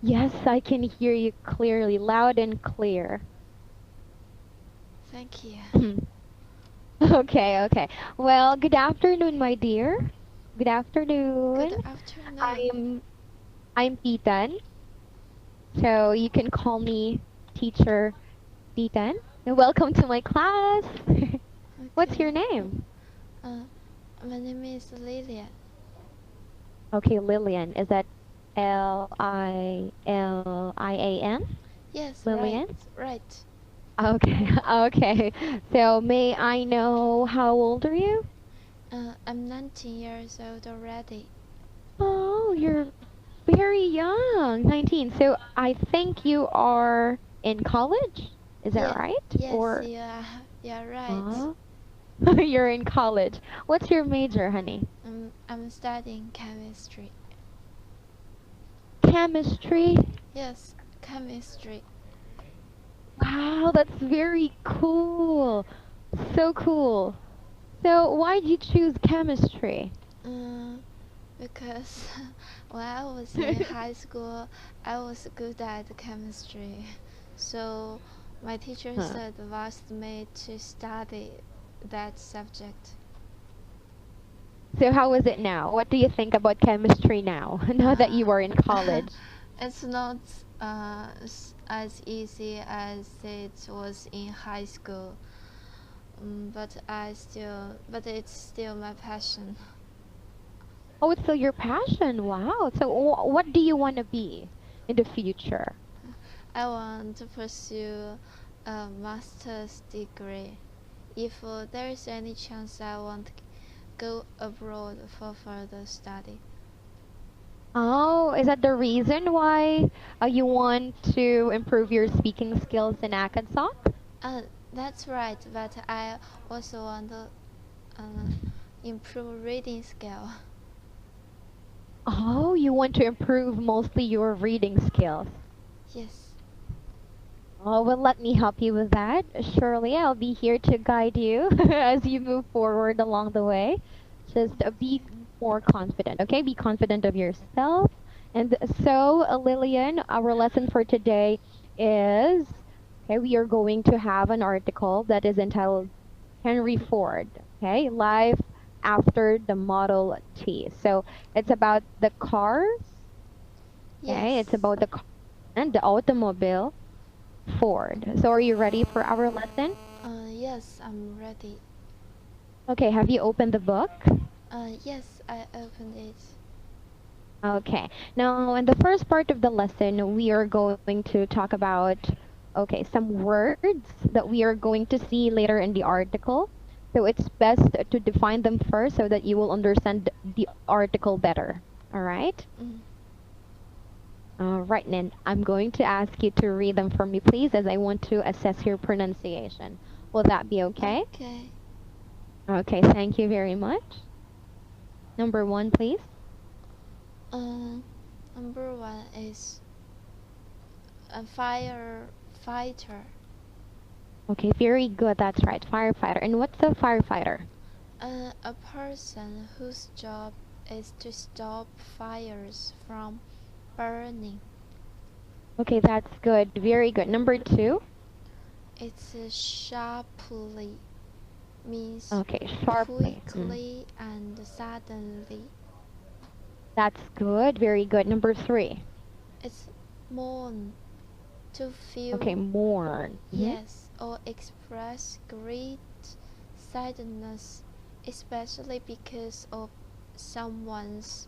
Yes, I can hear you clearly, loud and clear. Thank you. Okay, okay. Well, good afternoon, my dear. Good Good afternoon. afternoon. I'm I'm Ethan, so you can call me Teacher Ethan. And welcome to my class. What's your Okay. name? Uh, my name is Lilian. Okay, Lillian. Is that Lilian? Yes, right, Lillian? right. Okay, okay. So may I know how old are you? I'm 19 years old already. Oh, you're very young, 19. So I think you are in college. Is that Yeah, right? yes, Or yeah, right. uh, you're in college. What's your major, honey? I'm studying chemistry. Chemistry. Yes, chemistry. Wow, that's very cool. So cool. So why did you choose chemistry? Uh, because when I was in high school, I was good at chemistry. So my teachers Huh. advised me to study that subject. So how is it now? What do you think about chemistry now, now that you are in college? It's not as easy as it was in high school, but it's still my passion. Oh, it's still your passion. Wow. So what do you want to be in the future? I want to pursue a master's degree. If there is any chance, I want to go abroad for further study. Oh, is that the reason why you want to improve your speaking skills in ACADSOC? Uh, that's right, but I also want to uh, improve reading skill. Oh, you want to improve mostly your reading skills. Yes. Oh, well, let me help you with that. Surely, I'll be here to guide you as you move forward along the way. Just be more confident, okay? Be confident of yourself. And so, Lillian, our lesson for today is, okay, we are going to have an article that is entitled Henry Ford, okay, Life After the Model T. So, it's about the cars, okay? It's Yes. about the car and the automobile Ford. So are you ready for our lesson? Yes, I'm ready. Okay, have you opened the book? Yes, I opened it. Okay. Now, in the first part of the lesson, we are going to talk about, okay, some words that we are going to see later in the article. So it's best to define them first so that you will understand the article better. All right? Mm. All right, then I'm going to ask you to read them for me, please, as I want to assess your pronunciation. Will that be okay? Okay. Okay, thank you very much. Number one, please. Um, Number one is a firefighter. Okay, very good. That's right. Firefighter. And what's a firefighter? A person whose job is to stop fires from burning. Okay, that's good. Very good. Number two. It's sharply means Okay, sharply. quickly and suddenly. That's good. Very good. Number three. It's mourn to Okay, feel, mourn. yes, or express great sadness, especially because of someone's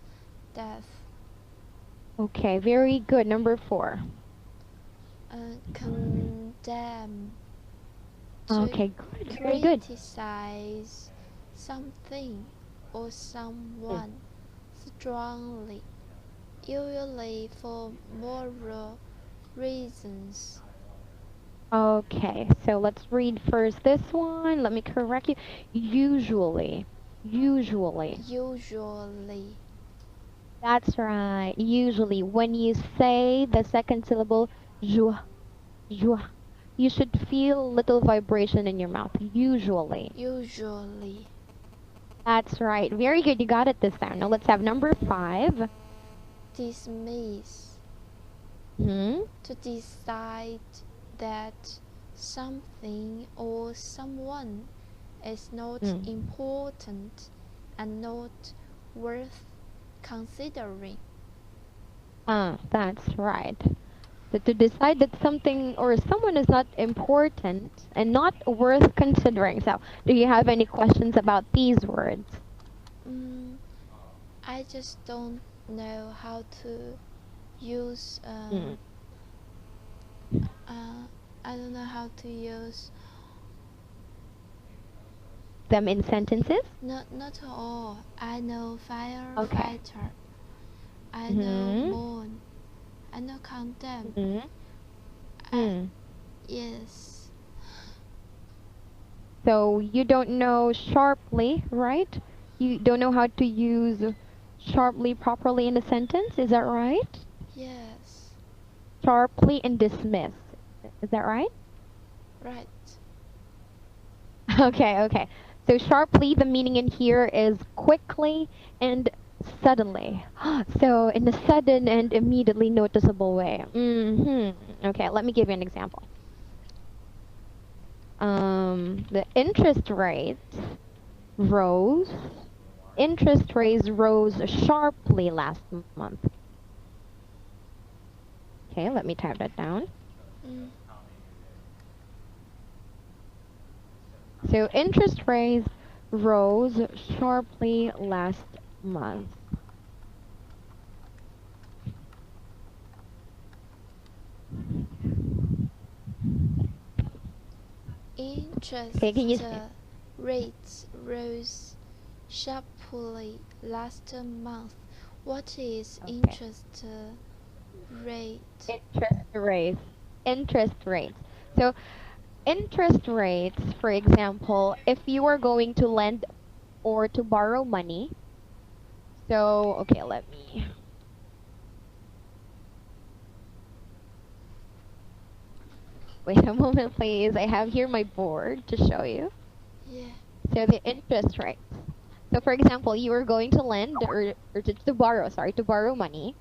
death. Okay, very good. Number four. Condemn, to Okay, good. Very good. criticize something or Mm. someone strongly, usually for moral reasons. Okay, so let's read first this one. Let me correct you. Usually. Usually. Usually, That's right. Usually, when you say the second syllable, joie, joie, you should feel little vibration in your mouth. Usually. usually, That's right. Very good. You got it this time. Now let's have number five. dismiss, Hmm. To decide that something or someone is not Mm. important and not worth considering. That's right. So to decide that something or someone is not important and not worth considering. So, do you have any questions about these words? Mm, I just don't know how to use. Mm. I don't know how to use. Them in sentences? Not all. I know Okay. firefighter. I know Hmm. mourn. I know condemn. Hmm. I, Mm. yes. So you don't know sharply, right? You don't know how to use sharply properly in a sentence, is that right? Yes. Sharply and dismiss. Is that right? Right. Okay, okay. So sharply, the meaning in here is quickly and suddenly. So in a sudden and immediately noticeable way. Okay, let me give you an example. The rose. Interest rates rose sharply last month. Okay, let me type that down. Mm. So interest rates rose sharply last month. Okay, can you Interest rates rose sharply last month. What is okay. interest rate? Interest rates. Interest rates. So interest rates, for example, if you are going to lend or to borrow money. So, okay, let me. Wait a moment, please. I have here my board to show you. Yeah. So the interest rates. So for example, you are going to lend or to borrow, sorry, to borrow money.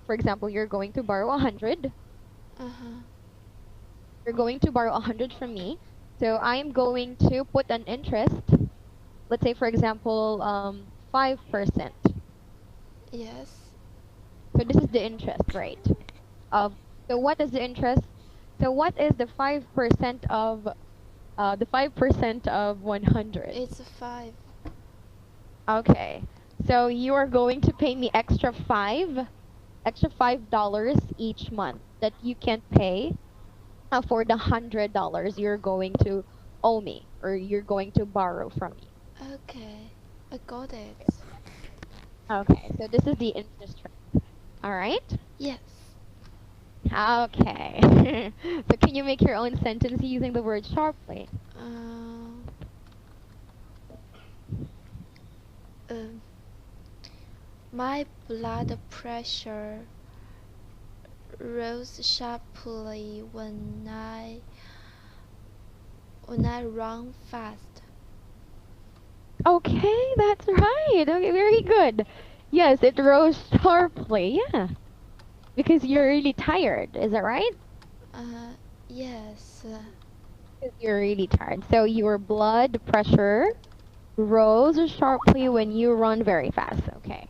For example, you're going to borrow 100. Uh huh. You're going to borrow 100 from me. So I am going to put an interest, let's say for example, 5%. Yes. So this is the interest rate of, so what is the interest? So what is the 5% of 100? It's 5. Okay. So you are going to pay me extra $5 each month that you can't pay for the $100 you're going to owe me or you're going to borrow from me. Okay. I got it. Okay, so this is the interest rate. All right? Yes. Okay. So can you make your own sentence using the word sharply? Um. um, my blood pressure rose sharply when I run fast. Okay, that's right. Okay, very good. Yes, it rose sharply. Yeah, because you're really tired. Is that right? Uh, yes. 'Cause you're really tired. So your blood pressure rose sharply when you run very fast. Okay.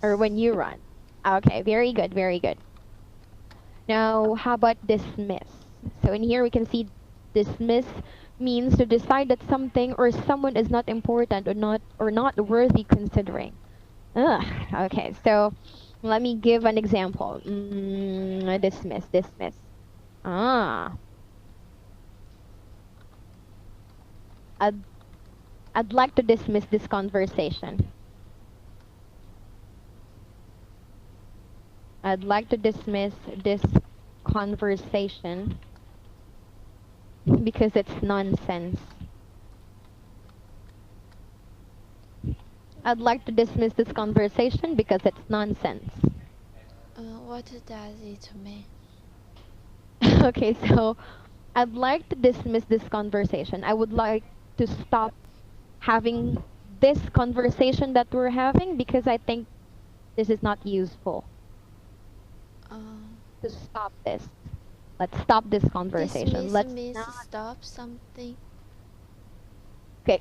Or Yes. when you run. Okay, very good, very good. Now, how about dismiss? So in here we can see dismiss means to decide that something or someone is not important or not worthy considering. Ugh. Okay, so let me give an example. Dismiss. Ah, I'd, I'd like to dismiss this conversation. I'd like to dismiss this conversation because it's nonsense. I'd like to dismiss this conversation because it's nonsense. What does it mean? Okay, so I'd like to dismiss this conversation. I would like to stop having this conversation that we're having because I think this is not useful. Uh, to stop this. Let's stop this conversation. Dismiss Let's means not. stop something. Okay.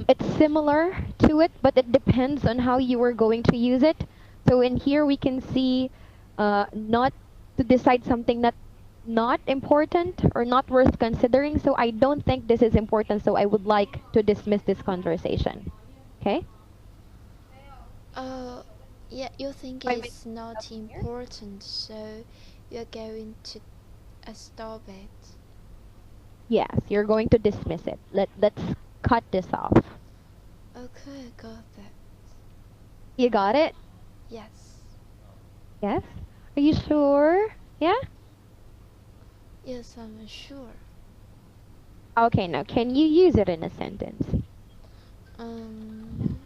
It's similar to it, but it depends on how you are going to use it. So in here we can see not to decide something not important or not worth considering. So I don't think this is important, so I would like to dismiss this conversation. Okay? Oh, yeah, you think Am I making it's not myself clear? important, so you're going to stop it. Yes, you're going to dismiss it. Let's cut this off. Okay, got that. You got it? Yes. Yes? Are you sure? Yeah? Yes, I'm sure. Okay, now can you use it in a sentence? Um,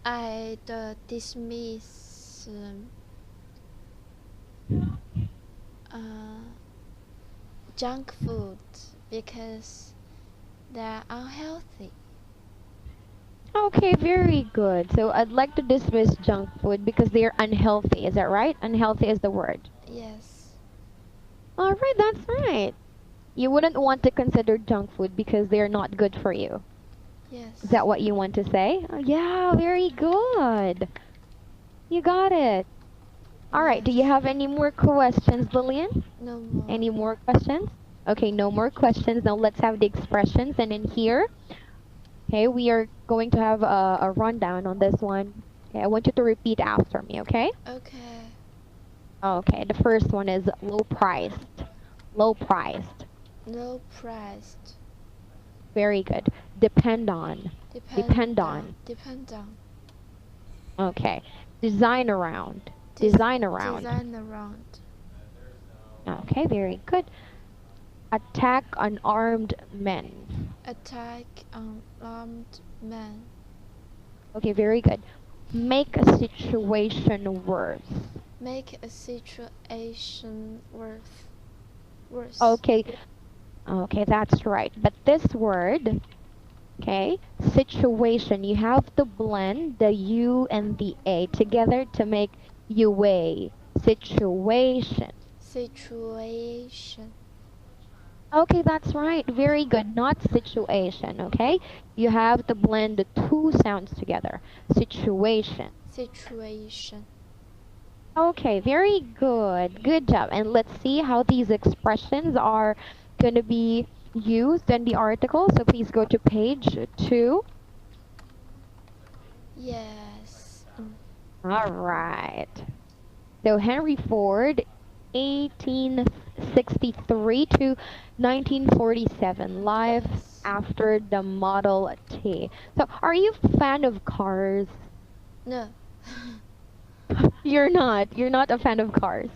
I dismiss uh, junk food because they're unhealthy. Okay, very good. So I'd like to dismiss junk food because they are unhealthy. Is that right? Unhealthy is the word. Yes. All right, that's right. You wouldn't want to consider junk food because they're not good for you. Is Yes. that what you want to say? Oh, yeah, very good. You got it. All right, do you Yes. have any more questions, Lillian? No more. Any more questions? Okay, no more questions. Now let's have the expressions. And in here, okay, we are going to have a rundown on this one. Okay, I want you to repeat after me, okay? Okay. Okay, the first one is low priced. Low priced. Low priced. Very good. Depend on. Depend on. Depend on. Okay. Design around. Design around. Design around. Okay, very good. Attack unarmed men. Attack on armed men. Okay, very good. Make a situation worse. Make a situation worse. Okay. Okay, that's right. But this word, okay, situation, you have to blend the U and the A together to make UA. Situation. Situation. Okay, that's right. Very good. Not situation, okay? You have to blend the two sounds together. Situation. Situation. Okay, very good. Good job. And let's see how these expressions are going to be used in the article. So please go to page 2. Yes. All right. So Henry Ford, 1863 to 1947, life Yes. after the Model T. So are you a fan of cars? No. You're not. You're not a fan of cars.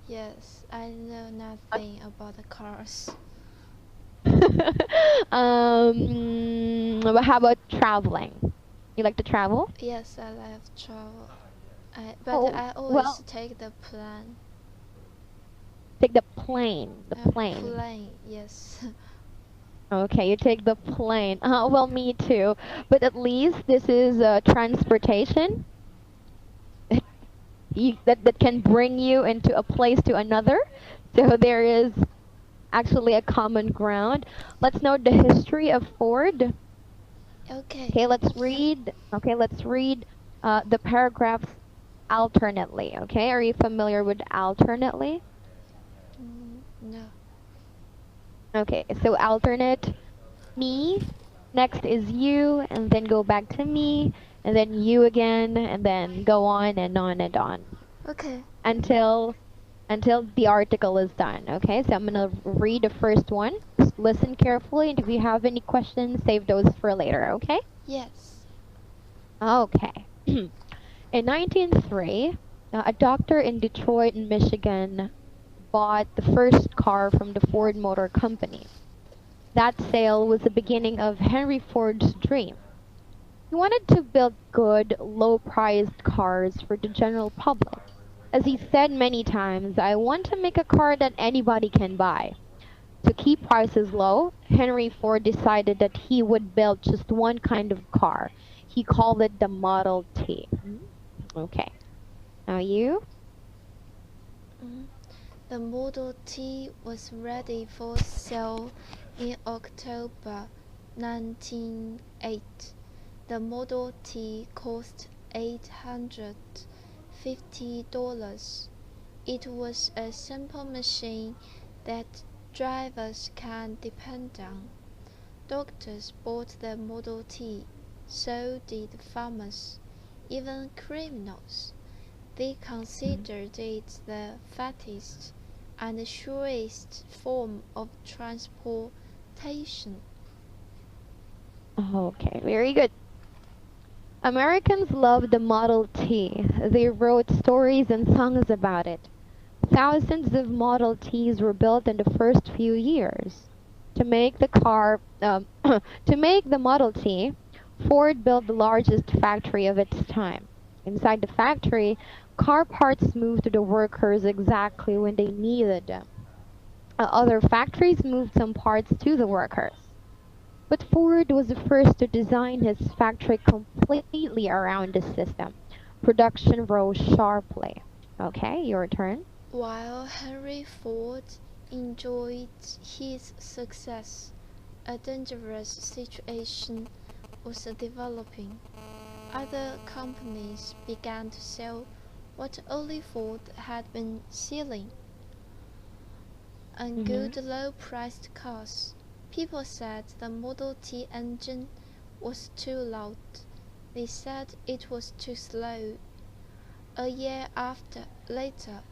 Yes, I know nothing about the cars. But how about traveling? You like to travel? Yes, I love travel. But Oh, I always well, take the plane. take the plane. The plane. Plane, yes. Okay, you take the plane. Well, me too. But at least this is transportation that can bring you into a place to another. So there is actually a common ground. Let's know the history of Ford. Okay. Okay, let's read. Okay, let's read the paragraphs alternately. Okay, are you familiar with alternately? No. Okay, so alternate me, next is you, and then go back to me, and then you again, and then go on and on and on Okay. until the article is done. Okay, so I'm gonna read the first one. Just listen carefully, and if you have any questions, save those for later. Okay? Yes. Okay. In 1903, a doctor in Detroit, Michigan, bought the first car from the Ford Motor Company. That sale was the beginning of Henry Ford's dream. He wanted to build good, low-priced cars for the general public. As he said many times, I want to make a car that anybody can buy. To keep prices low, Henry Ford decided that he would build just one kind of car. He called it the Model T. Okay. Now you? Mm. The Model T was ready for sale in October 1908. The Model T cost $850. It was a simple machine that drivers can depend on. Doctors bought the Model T, so did farmers, even criminals. They considered it the fastest and surest form of transportation. Okay, very good. Americans loved the Model T. They wrote stories and songs about it. Thousands of Model Ts were built in the first few years. To make the car, to make the Model T, Ford built the largest factory of its time. Inside the factory, car parts moved to the workers exactly when they needed them. Other factories moved some parts to the workers. But Ford was the first to design his factory completely around the system. Production rose sharply. Okay, your turn. While Henry Ford enjoyed his success, a dangerous situation was developing. Other companies began to sell what only Ford had been selling, and Mm-hmm. good low-priced cars. People said the Model T engine was too loud. They said it was too slow. A year later,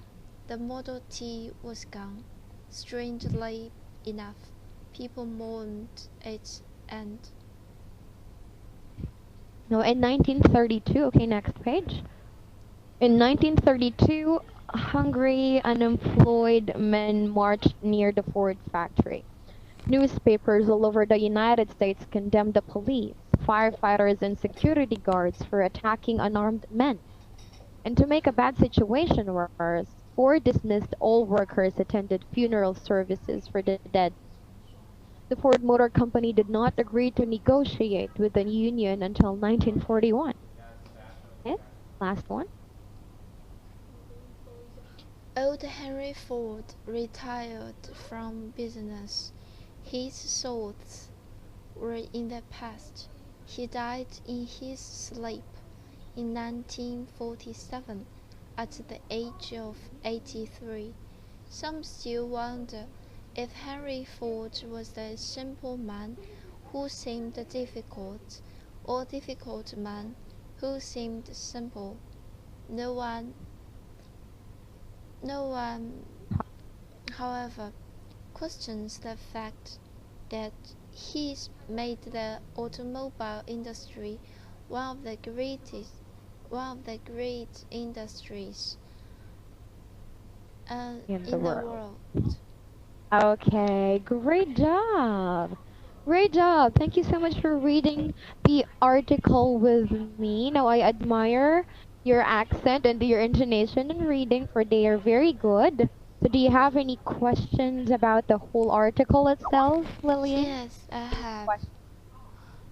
the Model T was gone. Strangely enough, people mourned its end. No, in 1932, okay, next page. In 1932, hungry, unemployed men marched near the Ford factory. Newspapers all over the United States condemned the police, firefighters, and security guards for attacking unarmed men. And to make a bad situation worse, Ford dismissed all workers attended funeral services for the dead. The Ford Motor Company did not agree to negotiate with the union until 1941. Okay, last one. Old Henry Ford retired from business. His thoughts were in the past. He died in his sleep in 1947 at the age of 83. Some still wonder if Henry Ford was the simple man who seemed difficult, or difficult man who seemed simple. No one, no one, however, questions the fact that he's made the automobile industry one of the greatest, one of the great industries In the in the world. world. Okay, great job. Great job. Thank you so much for reading the article with me. Now, I admire your accent and your intonation in reading, for they are very good. So, do you have any questions about the whole article itself, Lillian? Yes, I Any have. questions?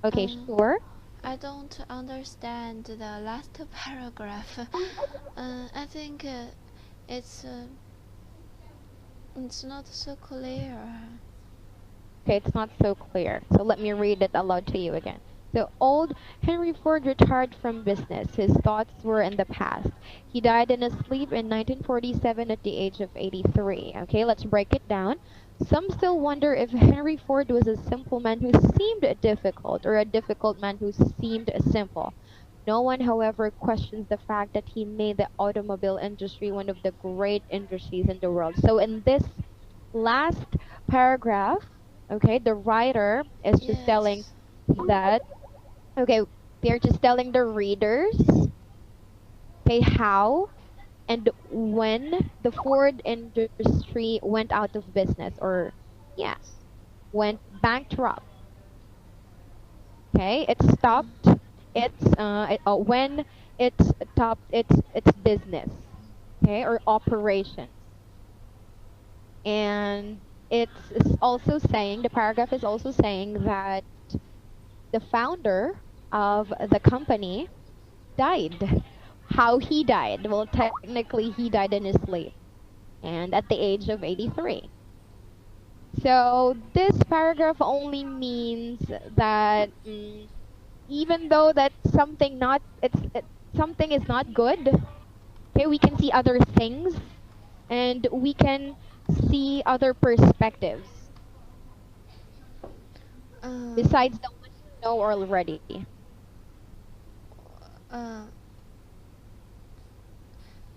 Okay, Um, sure. I don't understand the last paragraph. I think it's uh, it's not so clear. Okay, it's not so clear. So let me read it aloud to you again. So old Henry Ford retired from business. His thoughts were in the past. He died in his sleep in 1947 at the age of 83. Okay, let's break it down. Some still wonder if Henry Ford was a simple man who seemed difficult, or a difficult man who seemed simple. No one, however, questions the fact that he made the automobile industry one of the great industries in the world. So in this last paragraph, okay, the writer is just telling Yes. that, okay, they're just telling the readers, okay, how and when the Ford industry went out of business, or yeah, went bankrupt. Okay, it stopped when it stopped its business, okay, or operations. And it's also saying, the paragraph is also saying that the founder, of the company died. How he died? Well, technically, he died in his sleep and at the age of 83. So this paragraph only means that even though that something is not good, okay, we can see other things and we can see other perspectives Uh, besides the one you know already. uh,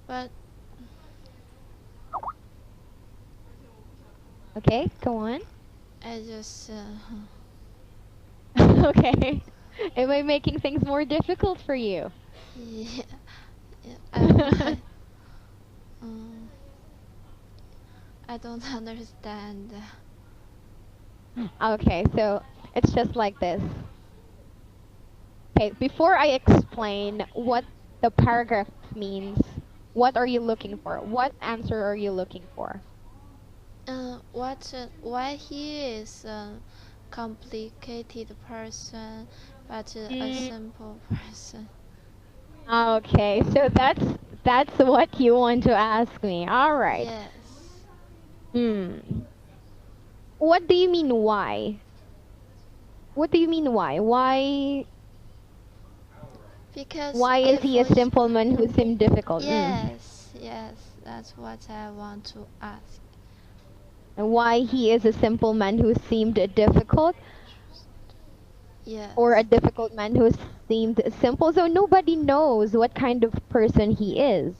but Okay, go on. I just Okay. Am I making things more difficult for you? yeah, yeah, um, I don't understand. Okay, so it's just like this. Okay, before I explain what the paragraph means, what are you looking for? What answer are you looking for? Why he is a complicated person, but a Mm, simple person? okay, so that's what you want to ask me. All right. Yes, Hmm. What do you mean why? What do you mean why? because Why is if he a we, simple man who seemed difficult? yes, that's what I want to ask. And why he is a simple man who seemed difficult, or a Yes. difficult man who seemed simple? So nobody knows what kind of person he is.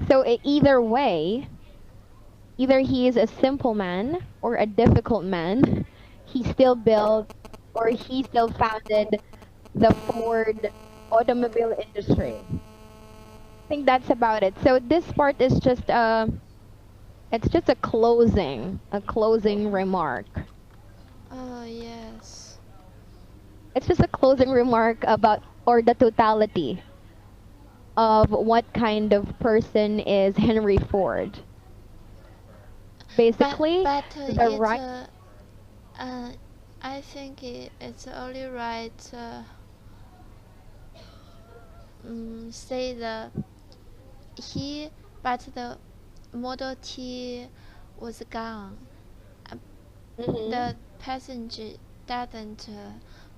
So either way, either he is a simple man or a difficult man, he still built or he still founded the Ford automobile industry. I think that's about it. So this part is just it's just a closing remark. Oh, yes. It's just a closing remark about or the totality of what kind of person is Henry Ford. Basically, But the right. uh, I think it's only right. Say the he, but the Model T was gone. Uh, Mhm. The passenger didn't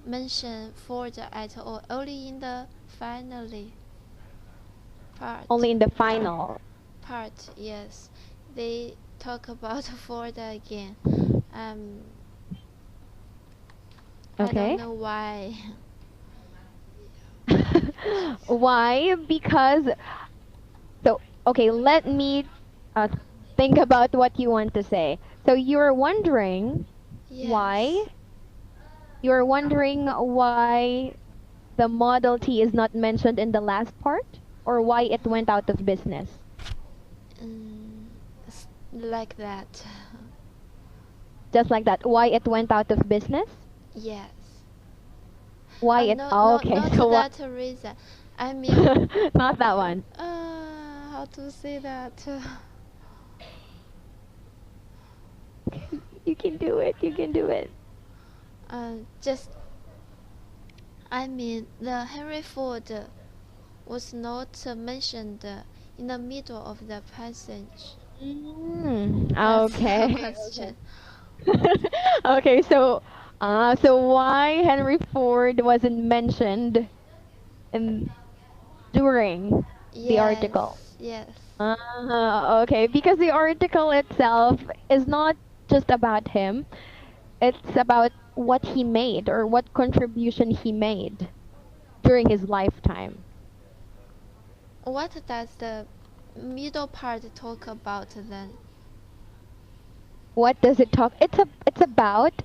mention Ford at all. Only in the finally part. Only in the final. Yes, they talk about Ford again. Um, I don't Okay. know why. Why? Because so okay, let me uh, think about what you want to say. So why Yes. you're wondering why the Model T is not mentioned in the last part, or why it went out of business. Mm, like that. Just like that. Why it went out of business? Yes. Why it No, oh, no, okay, not so what that reason. I mean, not that one. how to say that? You can do it. You can do it. Just, I mean, the Henry Ford was not mentioned in the middle of the passage. That's the Okay. question. Okay, so why Henry Ford wasn't mentioned in during the article? Yes, yes. Okay, because the article itself is not just about him. It's about what he made or what contribution he made during his lifetime. What does the middle part talk about then? What does it talk? It's about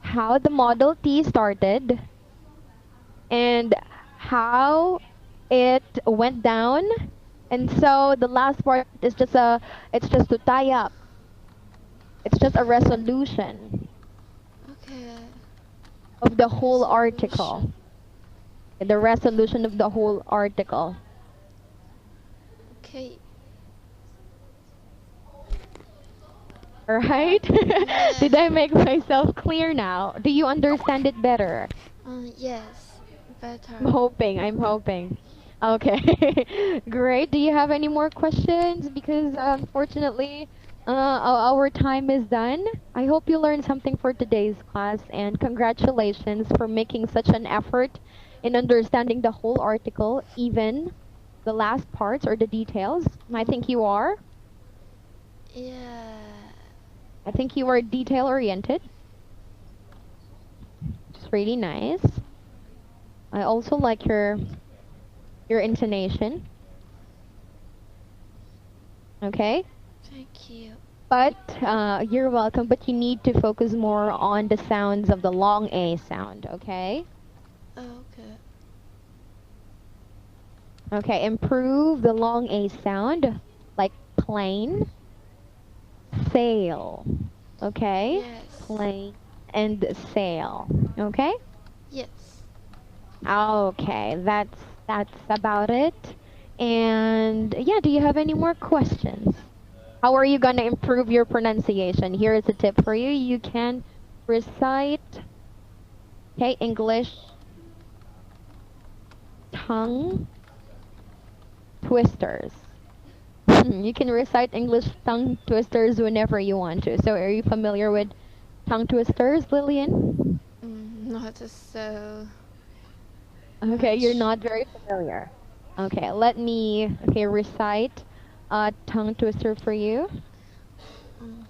how the Model T started and how it went down. And so the last part is it's just to tie up. It's just a resolution Okay, of the whole resolution. article. The resolution of the whole article. Okay, Right? Yeah. Did I make myself clear now? Do you understand it better? Yes, better. I'm hoping. Okay, great. Do you have any more questions? Because unfortunately, our time is done. I hope you learned something for today's class, and congratulations for making such an effort in understanding the whole article, even the last parts or the details. I think you are. Yeah. I think you are detail oriented. It's really nice. I also like your intonation. Okay? Thank you. But you're welcome, but you need to focus more on the sounds of the long A sound, okay? Okay. Okay, improve the long A sound, like plane, sail, okay? Yes. Plane and sail, okay? Yes. Okay, that's about it. And yeah, do you have any more questions? How are you gonna improve your pronunciation? Here is a tip for you. You can recite, okay, English tongue twisters. You can recite English tongue twisters whenever you want to. So are you familiar with tongue twisters, Lillian? Not so Okay, you're much. not very familiar. Okay, let me recite a tongue twister for you. Mm.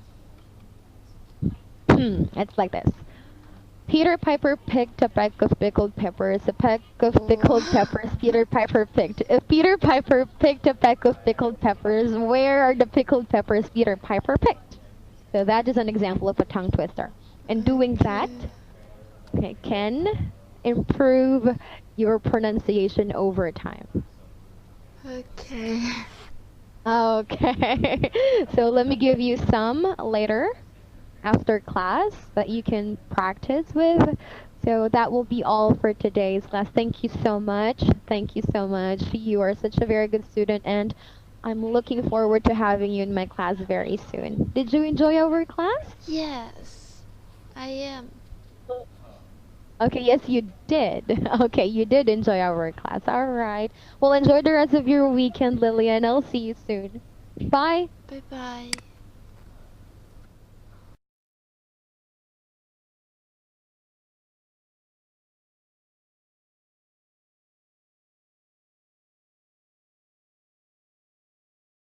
It's like this. Peter Piper picked a peck of pickled peppers, a peck of pickled Oh. peppers Peter Piper picked. If Peter Piper picked a peck of pickled peppers, where are the pickled peppers Peter Piper picked? So that is an example of a tongue twister. And doing that, Okay. okay, can improve your pronunciation over time. Okay. Okay, so let me give you some later after class that you can practice with. So that will be all for today's class. Thank you so much. Thank you so much. You are such a very good student, and I'm looking forward to having you in my class very soon. Did you enjoy our class? Yes, I am. Okay, yes, you did. Okay, you did enjoy our class. All right. Well, enjoy the rest of your weekend, Lillian. I'll see you soon. Bye. Bye bye.